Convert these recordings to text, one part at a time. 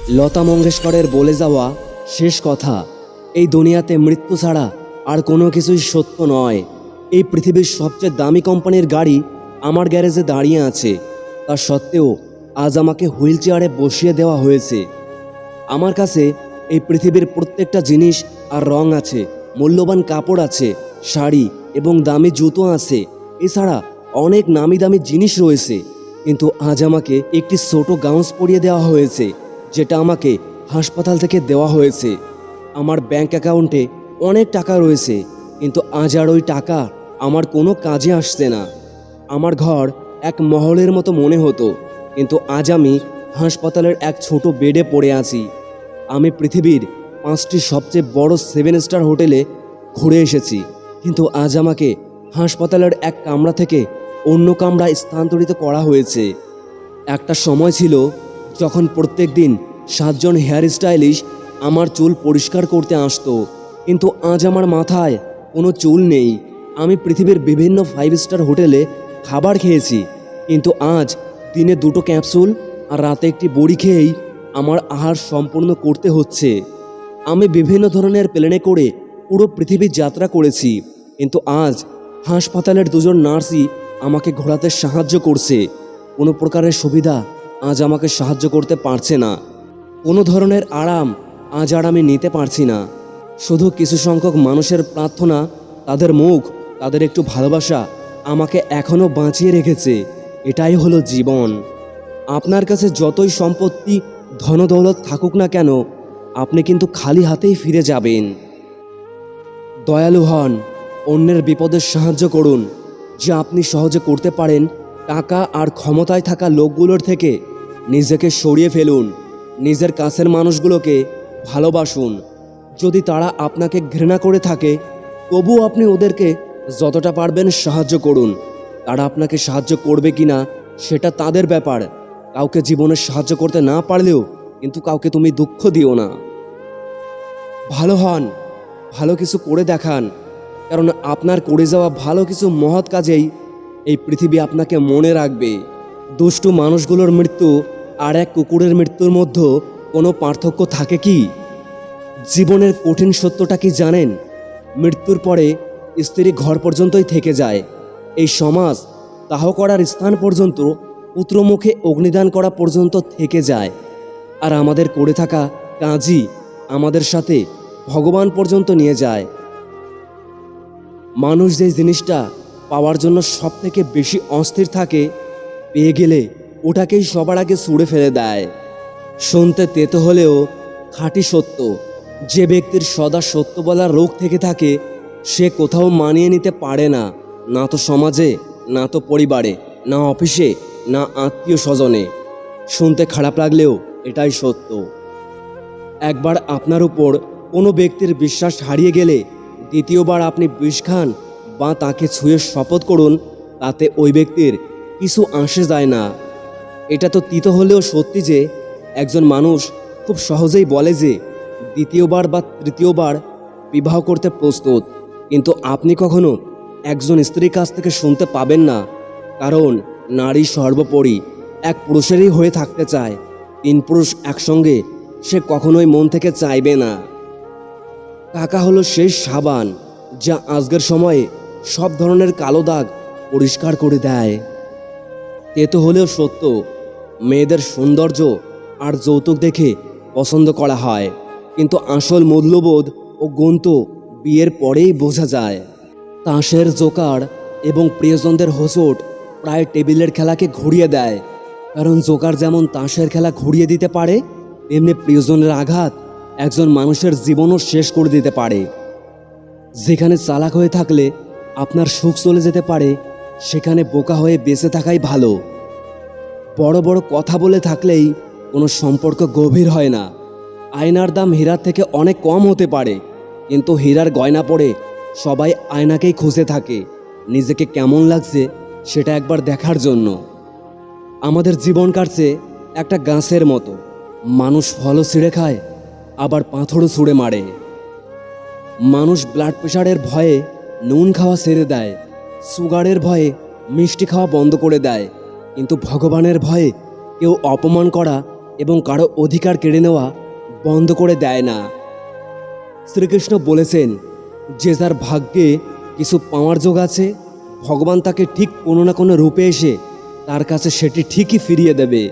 লতা মঙ্গেশকরের বলে যাওয়া শেষ কথা, এই দুনিয়াতে মৃত্যু ছাড়া আর কোনো কিছুই সত্য নয়। এই পৃথিবীর সবচেয়ে দামি কোম্পানির গাড়ি আমার গ্যারেজে দাঁড়িয়ে আছে, তা সত্ত্বেও আজ আমাকে হুইল চেয়ারে বসিয়ে দেওয়া হয়েছে। আমার কাছে এই পৃথিবীর প্রত্যেকটা জিনিস আর রং আছে, মূল্যবান কাপড় আছে, শাড়ি এবং দামি জুতো আছে, এছাড়া অনেক নামি দামি জিনিস রয়েছে। কিন্তু আজ আমাকে একটি ছোট গাউন পরিয়ে দেওয়া হয়েছে, যেটা আমাকে হাসপাতাল থেকে দেওয়া হয়েছে। আমার ব্যাংক অ্যাকাউন্টে অনেক টাকা রয়েছে, কিন্তু আজ আর ওই টাকা আমার কোনো কাজে আসছে না। আমার ঘর এক মহলের মতো মনে হতো, কিন্তু আজ আমি হাসপাতালের এক ছোট বেডে পড়ে আছি। আমি পৃথিবীর 5টি সবচেয়ে বড় 7 স্টার হোটেলে ঘুরে এসেছি, কিন্তু আজ আমাকে হাসপাতালের এক কামরা থেকে অন্য কামরায় স্থানান্তরিত করা হয়েছে। একটা সময় ছিল যখন প্রত্যেক দিন 7 জন হেয়ার স্টাইলিস্ট আমার চুল পরিষ্কার করতে আসতো, কিন্তু আজ আমার মাথায় কোনো চুল নেই। আমি পৃথিবীর বিভিন্ন 5 স্টার হোটেলে খাবার খেয়েছি, কিন্তু আজ দিনে 2টো ক্যাপসুল আর রাতে একটি বড়ি খেয়েই আমার আহার সম্পূর্ণ করতে হচ্ছে। আমি বিভিন্ন ধরনের প্লেনে করে পুরো পৃথিবী যাত্রা করেছি, কিন্তু আজ হাসপাতালের 2জন নার্সই আমাকে ঘোরাতে সাহায্য করছে। কোনো প্রকারের সুবিধা আজ আমাকে সাহায্য করতে পারছে না। কোনো ধরনের আরাম আজ আর আমি নিতে পারছি না। শুধু কিছু সংখ্যক মানুষের প্রার্থনা, তাদের মুখ, তাদের একটু ভালোবাসা আমাকে এখনও বাঁচিয়ে রেখেছে। এটাই হলো জীবন। আপনার কাছে যতই সম্পত্তি, ধনদৌলত থাকুক না কেন, আপনি কিন্তু খালি হাতেই ফিরে যাবেন। দয়ালু হন, অন্যের বিপদে সাহায্য করুন। যা আপনি সহজে করতে পারেন, টাকা আর ক্ষমতায় থাকা লোকগুলোর থেকে নিজেকে সরিয়ে ফেলুন। নিজের কাছের মানুষগুলোকে ভালোবাসুন। যদি তারা আপনাকে ঘৃণা করে থাকে, তবুও আপনি ওদেরকে যতটা পারবেন সাহায্য করুন। তারা আপনাকে সাহায্য করবে কিনা সেটা তাদের ব্যাপার। কাউকে জীবনে সাহায্য করতে না পারলেও কিন্তু কাউকে তুমি দুঃখ দিও না। ভালো হন, ভালো কিছু করে দেখান, কারণ আপনার করে যাওয়া ভালো কিছু মহৎ কাজেই এই পৃথিবী আপনাকে মনে রাখবে। দুষ্টু মানুষগুলোর মৃত্যু আর এক কুকুরের মৃত্যুর মধ্যে কোনো পার্থক্য থাকে কি? জীবনের কঠিন সত্যটা কি জানেন? মৃত্যুর পরে স্ত্রী ঘর পর্যন্তই থেকে যায়। এই সমাজ দাহ করার স্থান পর্যন্ত, পুত্রমুখে অগ্নিদান করা পর্যন্ত থেকে যায়। আর আমাদের করে থাকা কাজই আমাদের সাথে ভগবান পর্যন্ত নিয়ে যায়। মানুষ যে জিনিসটা পাওয়ার জন্য সব থেকে বেশি অস্থির থাকে, পেয়ে গেলে ওটাকেই সবার আগে ছুঁড়ে ফেলে দেয়। শুনতে তেতো হলেও খাঁটি সত্য, যে ব্যক্তির সদা সত্য বলার রোগ থেকে থাকে, সে কোথাও মানিয়ে নিতে পারে না, না তো সমাজে, না তো পরিবারে, না অফিসে, না আত্মীয় স্বজনে। শুনতে খারাপ লাগলেও এটাই সত্য। একবার আপনার উপর কোনো ব্যক্তির বিশ্বাস হারিয়ে গেলে দ্বিতীয়বার আপনি বিষ খান বা তাকে ছুঁয়ে শপথ করুন, তাতে ওই ব্যক্তির কিছু আসে যায় না। এটা তো তিতো হলেও সত্যি যে একজন মানুষ খুব সহজেই বলে যে দ্বিতীয়বার বা তৃতীয়বার বিবাহ করতে প্রস্তুত, কিন্তু আপনি কখনো একজন স্ত্রীর কাছ থেকে শুনতে পাবেন না, কারণ নারী সর্বোপরি এক পুরুষেরই হয়ে থাকতে চায়। 3 পুরুষ একসঙ্গে সে কখনোই মন থেকে চাইবে না। টাকা হলো সেই সাবান যা আজকের সময়ে সব ধরনের কালো দাগ পরিষ্কার করে দেয়। তেতো হলেও সত্য, মেয়েদের সৌন্দর্য আর যৌতুক দেখে পছন্দ করা হয়, কিন্তু আসল মূল্যবোধ ও গুণ তো বিয়ের পরেই বোঝা যায়। তাসের জোকার এবং প্রিয়জনদের হোঁচট প্রায় টেবিলের খেলাকে ঘুরিয়ে দেয়, কারণ জোকার যেমন তাসের খেলা ঘুরিয়ে দিতে পারে, তেমনি প্রিয়জনের আঘাত একজন মানুষের জীবনও শেষ করে দিতে পারে। যেখানে চালাক হয়ে থাকলে আপনার সুখ চলে যেতে পারে, সেখানে বোকা হয়ে বেঁচে থাকাই ভালো। বড় বড় কথা বলে থাকলেই কোনো সম্পর্ক গভীর হয় না। আয়নার দাম হীরার থেকে অনেক কম হতে পারে, কিন্তু হীরার গয়না পরে সবাই আয়নাকেই খুঁজে থাকে, নিজেকে কেমন লাগছে সেটা একবার দেখার জন্য। আমাদের জীবন কাটছে একটা গাছের মতো, মানুষ ফলও ছিঁড়ে খায়, আবার পাথরও ছুঁড়ে মারে। মানুষ ব্লাড প্রেশারের ভয়ে নুন খাওয়া ছেড়ে দেয়, সুগারের ভয়ে মিষ্টি খাওয়া বন্ধ করে দেয়, কিন্তু ভগবানের ভয়ে কেউ অপমান করা এবং কারো অধিকার কেড়ে নেওয়া বন্ধ করে দেয় না। শ্রীকৃষ্ণ বলেছেন, যে যার ভাগ্যে কিছু পাওয়ার যোগ আছে, ভগবান তাকে ঠিক কোনো না কোনো রূপে এসে তার কাছে সেটি ঠিকই ফিরিয়ে দেবে।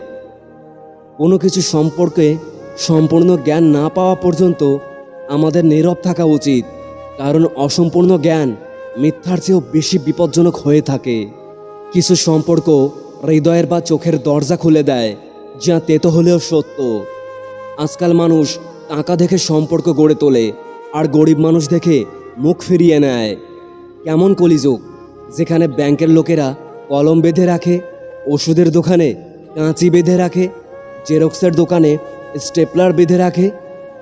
কোনো কিছু সম্পর্কে সম্পূর্ণ জ্ঞান না পাওয়া পর্যন্ত আমাদের নীরব থাকা উচিত, কারণ অসম্পূর্ণ জ্ঞান মিথ্যার চেয়েও বেশি বিপজ্জনক হয়ে থাকে। কিছু সম্পর্ক হৃদয়ের বা চোখের দরজা খুলে দেয়, যা তেতো হলেও সত্য। আজকাল মানুষ টাকা দেখে সম্পর্ক গড়ে তোলে, আর গরিব মানুষ দেখে মুখ ফিরিয়ে নেয়। কেমন কলিযুগ, যেখানে ব্যাংকের লোকেরা কলম বেঁধে রাখে, ওষুধের দোকানে কাঁচি বেঁধে রাখে, জেরক্সের দোকানে স্টেপলার বেঁধে রাখে,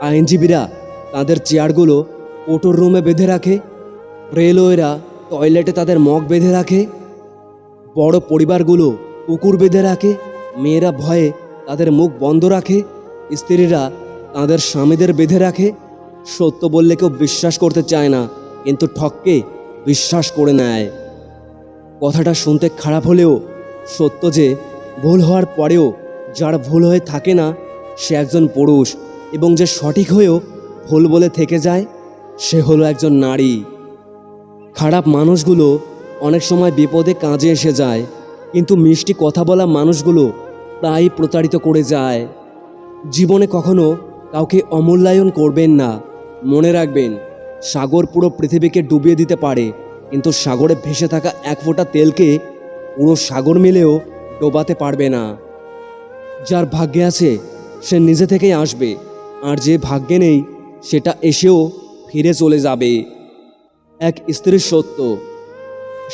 আইনজীবীরা তাদের চেয়ারগুলো কোর্ট রুমে বেঁধে রাখে, রেলওয়েরা টয়লেটে তাদের মগ বেঁধে রাখে, বড় পরিবারগুলো কুকুর বেঁধে রাখে, মেয়েরা ভয়ে তাদের মুখ বন্ধ রাখে, স্ত্রীরা তাদের স্বামীদের বেঁধে রাখে। সত্য বললে কেউ বিশ্বাস করতে চায় না, কিন্তু ঠককে বিশ্বাস করে নেয়। কথাটা শুনতে খারাপ হলেও সত্য যে, ভুল হওয়ার পরেও যার ভুল হয়ে থাকে না সে একজন পুরুষ, এবং যে সঠিক হয়েও ভুল বলে থেকে যায় সে হলো একজন নারী। খারাপ মানুষগুলো অনেক সময় বিপদে কাজে এসে যায়, কিন্তু মিষ্টি কথা বলা মানুষগুলো প্রায়ই প্রতারিত করে যায়। জীবনে কখনো কাউকে অমূল্যায়ন করবেন না। মনে রাখবেন, সাগর পুরো পৃথিবীকে ডুবিয়ে দিতে পারে, কিন্তু সাগরে ভেসে থাকা এক ফোঁটা তেলকে পুরো সাগর মিলেও ডোবাতে পারবে না। যার ভাগ্যে আছে সে নিজে থেকেই আসবে, আর যে ভাগ্যে নেই সেটা এসেও ফিরে চলে যাবে। এক স্ত্রীর সত্য,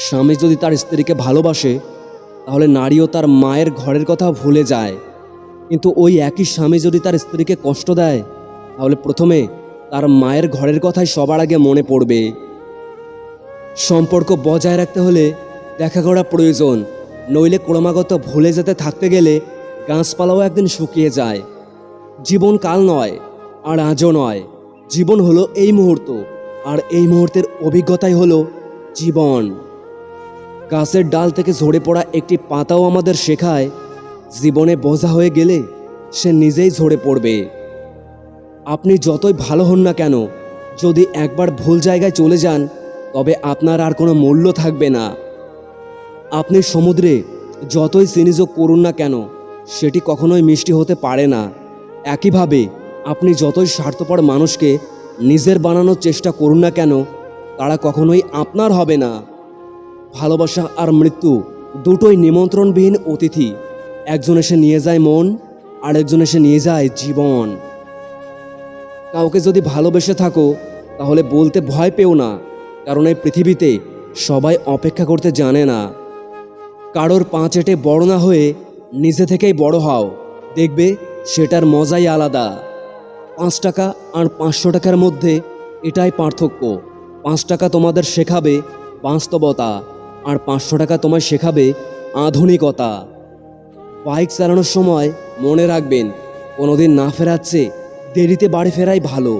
স্বামী যদি তার স্ত্রীকে ভালোবাসে তাহলে নারীও তার মায়ের ঘরের কথা ভুলে যায়, কিন্তু ওই একই স্বামী যদি তার স্ত্রীকে কষ্ট দেয় তাহলে প্রথমে তার মায়ের ঘরের কথাই সবার আগে মনে পড়বে। সম্পর্ক বজায় রাখতে হলে দেখা করা প্রয়োজন, নইলে ক্রমাগত ভুলে যেতে থাকতে গেলে গাছপালাও একদিন শুকিয়ে যায়। জীবন কাল নয়, আর আজও নয়। জীবন হলো এই মুহূর্ত, আর এই মুহূর্তের অভিজ্ঞতাই হলো জীবন। গাছের ডাল থেকে ঝরে পড়া একটি পাতাও আমাদের শেখায়, জীবনে বোঝা হয়ে গেলে সে নিজেই ঝরে পড়বে। আপনি যতই ভালো হন না কেন, যদি একবার ভুল জায়গায় চলে যান তবে আপনার আর কোনো মূল্য থাকবে না। আপনি সমুদ্রে যতই চিনিযোগ করুন না কেন, সেটি কখনোই মিষ্টি হতে পারে না। একইভাবে আপনি যতই স্বার্থপর মানুষকে নিজের বানানোর চেষ্টা করুন না কেন, তারা কখনোই আপনার হবে না। ভালোবাসা আর মৃত্যু দুটোই নিমন্ত্রণবিহীন অতিথি। একজন এসে নিয়ে যায় মন, আর একজন এসে নিয়ে যায় জীবন। কাউকে যদি ভালোবেসে থাকো তাহলে বলতে ভয় পেও না, কারণ এই পৃথিবীতে সবাই অপেক্ষা করতে জানে না। কারোর পা চেটে বড় না হয়ে নিজে থেকেই বড় হও, দেখবে সেটার মজাই আলাদা। 5 টাকা আর 500 টাকার মধ্যে এটাই পার্থক্য। 5 টাকা তোমাদের শেখাবে বাস্তবতা, আর 500 টাকা তোমায় শেখাবে আধুনিকতা। বাইক চালানোর সময় মনে রাখবেন, কোনোদিন না ফেরাচ্ছে দেরিতে বাড়ি ফেরাই ভালো।